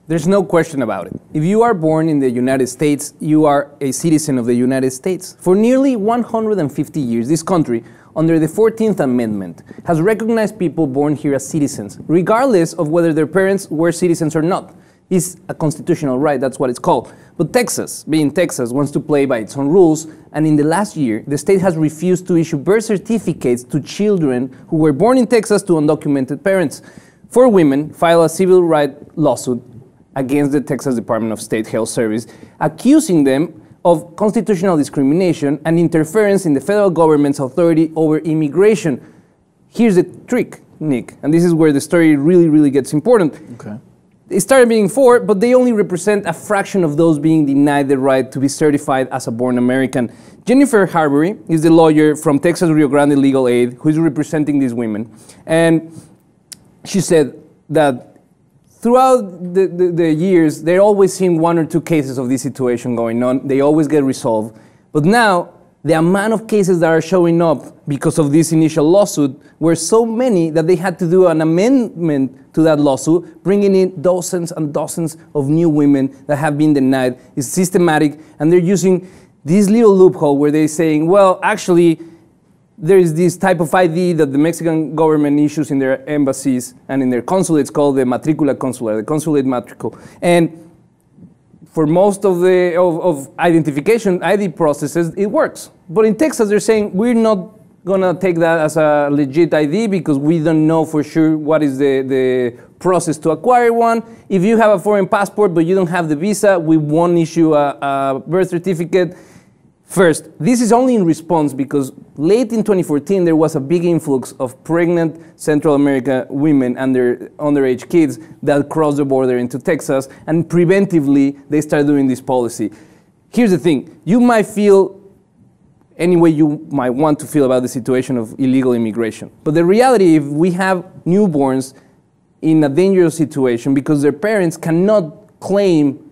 There's no question about it. If you are born in the United States, you are a citizen of the United States. For nearly 150 years, this country, under the 14th Amendment, has recognized people born here as citizens, regardless of whether their parents were citizens or not. It's a constitutional right, that's what it's called. But Texas, being Texas, wants to play by its own rules, and in the last year, the state has refused to issue birth certificates to children who were born in Texas to undocumented parents. 4 women filed a civil rights lawsuit against the Texas Department of State Health Service, accusing them of constitutional discrimination and interference in the federal government's authority over immigration. Here's the trick, Nick, and this is where the story really gets important. Okay. It started being 4, but they only represent a fraction of those being denied the right to be certified as a born American. Jennifer Harbury is the lawyer from Texas Rio Grande Legal Aid who is representing these women. And she said that throughout the years, they're always seeing 1 or 2 cases of this situation going on. They always get resolved. But now, the amount of cases that are showing up because of this initial lawsuit were so many that they had to do an amendment to that lawsuit, bringing in dozens and dozens of new women that have been denied. It's systematic, and they're using this little loophole where they're saying, well, actually, there is this type of ID that the Mexican government issues in their embassies and in their consulates called the matricula consular, the consulate matricule. And for most of the identification ID processes, it works. But in Texas, they're saying, we're not gonna take that as a legit ID because we don't know for sure what is the process to acquire one. If you have a foreign passport but you don't have the visa, we won't issue a birth certificate. First, this is only in response because late in 2014, there was a big influx of pregnant Central American women and their underage kids that crossed the border into Texas, and preventively, they started doing this policy. Here's the thing. You might feel any way you might want to feel about the situation of illegal immigration. But the reality, if we have newborns in a dangerous situation because their parents cannot claim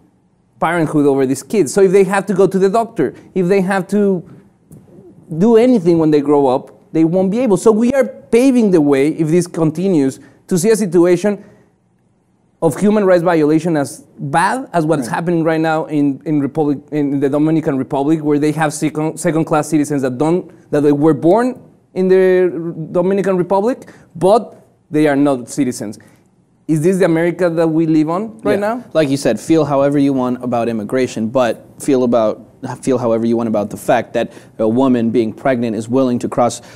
parenthood over these kids. So if they have to go to the doctor, if they have to do anything when they grow up, they won't be able. So we are paving the way, if this continues, to see a situation of human rights violation as bad as what is happening right now in the Dominican Republic, where they have second-class citizens that they were born in the Dominican Republic, but they are not citizens. Is this the America that we live on right now? Like you said, feel however you want about immigration, but feel however you want about the fact that a woman being pregnant is willing to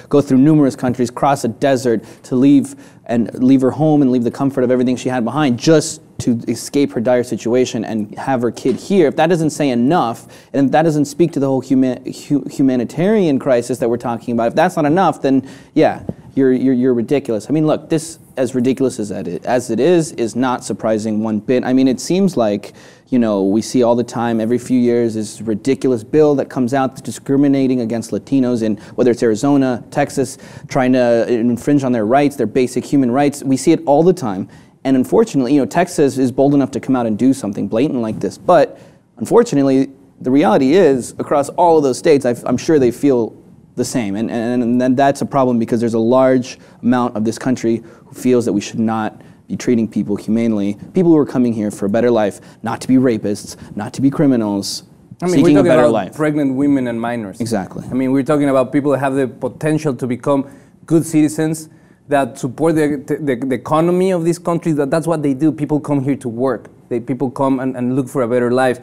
go through numerous countries, cross a desert to leave her home and leave the comfort of everything she had behind just to escape her dire situation and have her kid here. If that doesn't say enough, and if that doesn't speak to the whole humanitarian crisis that we're talking about, if that's not enough, then yeah, you're ridiculous. I mean, look, this, as ridiculous as it is not surprising one bit. I mean, it seems like, you know, we see all the time, every few years, this ridiculous bill that comes out that's discriminating against Latinos in whether it's Arizona, Texas, trying to infringe on their rights, their basic human rights. We see it all the time. And unfortunately, you know, Texas is bold enough to come out and do something blatant like this. But unfortunately, the reality is, across all of those states, I'm sure they feel the same. And that's a problem because there's a large amount of this country who feels that we should not be treating people humanely. People who are coming here for a better life, not to be rapists, not to be criminals, seeking a better life. Pregnant women and minors. Exactly. I mean, we're talking about people that have the potential to become good citizens that support the economy of this country. That's what they do. People come here to work. People come and look for a better life.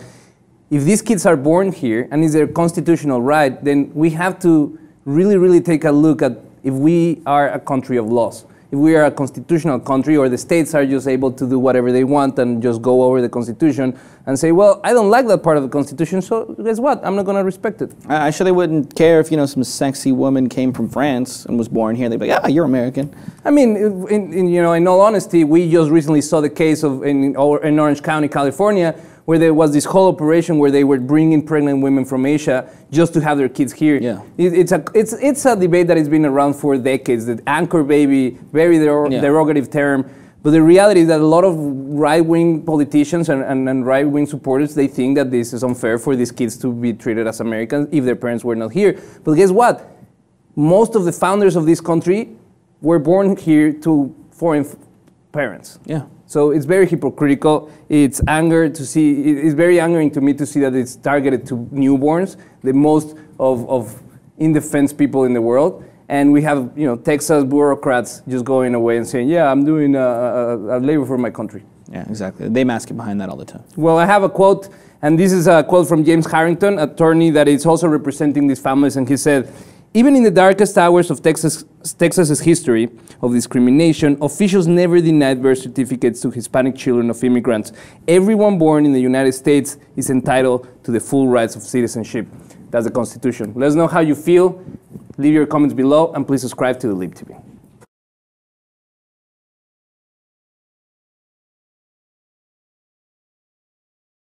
If these kids are born here and it's their constitutional right, then we have to really take a look at if we are a country of laws. If we are a constitutional country, or the states are just able to do whatever they want and just go over the Constitution and say, well, I don't like that part of the Constitution, so guess what? I'm not going to respect it. I'm sure they wouldn't care if, you know, some sexy woman came from France and was born here. They'd be like, yeah, you're American. I mean, in all honesty, we just recently saw the case in Orange County, California, where there was this whole operation where they were bringing pregnant women from Asia just to have their kids here. Yeah. It's a debate that has been around for decades. The anchor baby, very derogative term. But the reality is that a lot of right-wing politicians and right-wing supporters, they think that this is unfair for these kids to be treated as Americans if their parents were not here. But guess what? Most of the founders of this country were born here to foreign parents. Yeah. So it's very hypocritical. It's very angering to me to see that it's targeted to newborns, the most of indefense people in the world. And we have, Texas bureaucrats just going away and saying, yeah, I'm doing a labor for my country. Yeah, exactly. They mask it behind that all the time. Well, I have a quote, and this is a quote from James Harrington, attorney that is also representing these families, and he said, even in the darkest hours of Texas's history of discrimination, officials never denied birth certificates to Hispanic children of immigrants. Everyone born in the United States is entitled to the full rights of citizenship. That's the Constitution. Let us know how you feel. Leave your comments below, and please subscribe to the Lib TV.